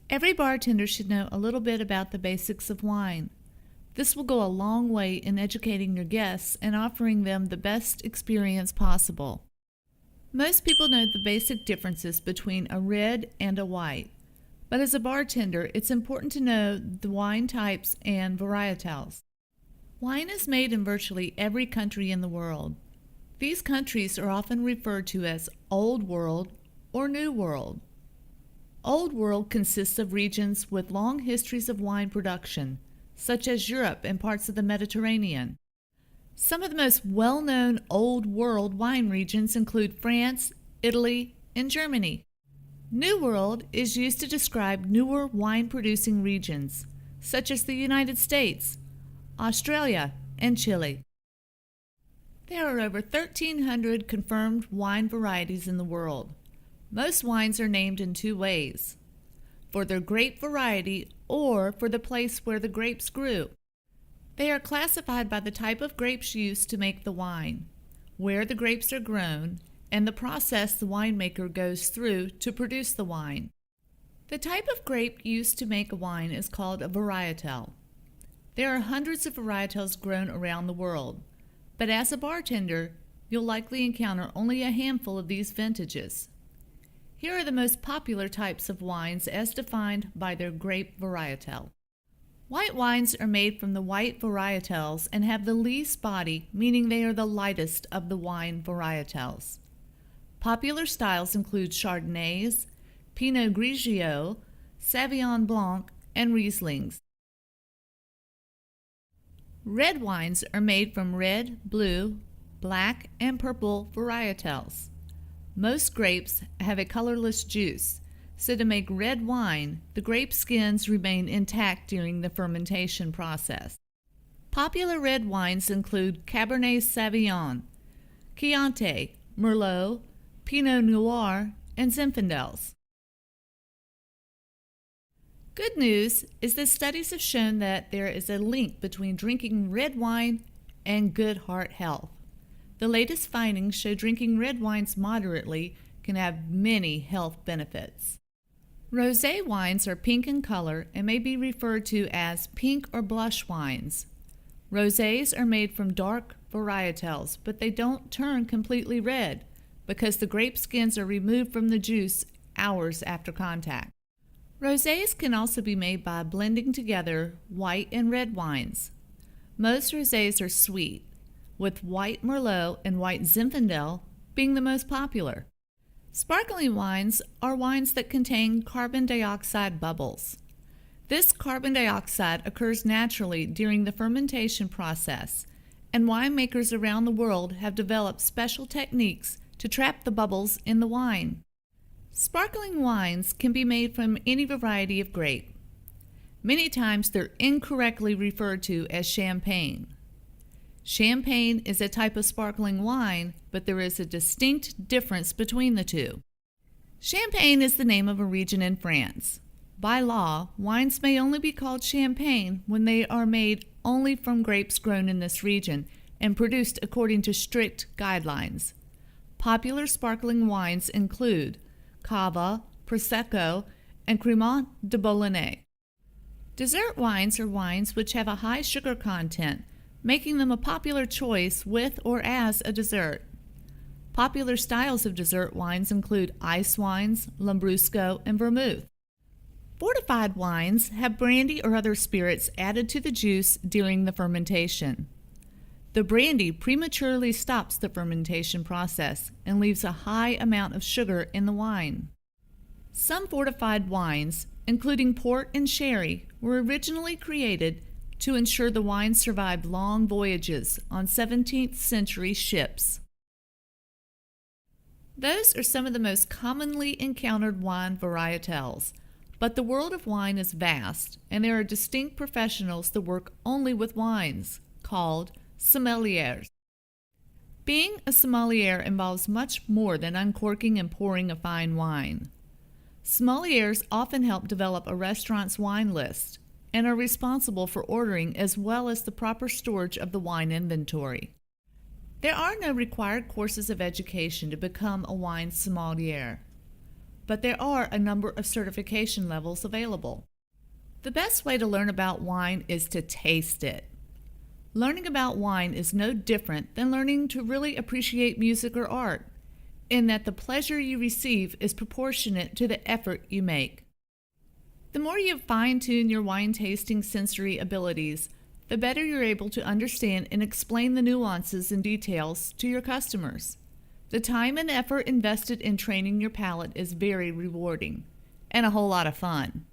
Every bartender should know a little bit about the basics of wine. This will go a long way in educating your guests and offering them the best experience possible. Most people know the basic differences between a red and a white, but as a bartender, it's important to know the wine types and varietals. Wine is made in virtually every country in the world. These countries are often referred to as Old World or New World. Old World consists of regions with long histories of wine production, such as Europe and parts of the Mediterranean. Some of the most well-known Old World wine regions include France, Italy, and Germany. New World is used to describe newer wine-producing regions, such as the United States, Australia, and Chile. There are over 1,300 confirmed wine varieties in the world. Most wines are named in two ways: for their grape variety or for the place where the grapes grew. They are classified by the type of grapes used to make the wine, where the grapes are grown, and the process the winemaker goes through to produce the wine. The type of grape used to make a wine is called a varietal. There are hundreds of varietals grown around the world, but as a bartender, you'll likely encounter only a handful of these vintages. Here are the most popular types of wines as defined by their grape varietal. White wines are made from the white varietals and have the least body, meaning they are the lightest of the wine varietals. Popular styles include Chardonnays, Pinot Grigio, Sauvignon Blanc, and Rieslings. Red wines are made from red, blue, black, and purple varietals. Most grapes have a colorless juice, so to make red wine, the grape skins remain intact during the fermentation process. Popular red wines include Cabernet Sauvignon, Chianti, Merlot, Pinot Noir, and Zinfandels. Good news is that studies have shown that there is a link between drinking red wine and good heart health. The latest findings show drinking red wines moderately can have many health benefits. Rosé wines are pink in color and may be referred to as pink or blush wines. Rosés are made from dark varietals, but they don't turn completely red because the grape skins are removed from the juice hours after contact. Rosés can also be made by blending together white and red wines. Most rosés are sweet, with white Merlot and white Zinfandel being the most popular. Sparkling wines are wines that contain carbon dioxide bubbles. This carbon dioxide occurs naturally during the fermentation process, and winemakers around the world have developed special techniques to trap the bubbles in the wine. Sparkling wines can be made from any variety of grape. Many times they're incorrectly referred to as champagne. Champagne is a type of sparkling wine, but there is a distinct difference between the two. Champagne is the name of a region in France. By law, wines may only be called champagne when they are made only from grapes grown in this region and produced according to strict guidelines. Popular sparkling wines include Cava, Prosecco, and Cremant de Bolognais. Dessert wines are wines which have a high sugar content, making them a popular choice with or as a dessert. Popular styles of dessert wines include ice wines, Lambrusco, and vermouth. Fortified wines have brandy or other spirits added to the juice during the fermentation. The brandy prematurely stops the fermentation process and leaves a high amount of sugar in the wine. Some fortified wines, including port and sherry, were originally created to ensure the wine survived long voyages on 17th century ships. Those are some of the most commonly encountered wine varietals, but the world of wine is vast, and there are distinct professionals that work only with wines, called sommeliers. Being a sommelier involves much more than uncorking and pouring a fine wine. Sommeliers often help develop a restaurant's wine list and are responsible for ordering as well as the proper storage of the wine inventory. There are no required courses of education to become a wine sommelier, but there are a number of certification levels available. The best way to learn about wine is to taste it. Learning about wine is no different than learning to really appreciate music or art, in that the pleasure you receive is proportionate to the effort you make. The more you fine-tune your wine tasting sensory abilities, the better you're able to understand and explain the nuances and details to your customers. The time and effort invested in training your palate is very rewarding and a whole lot of fun.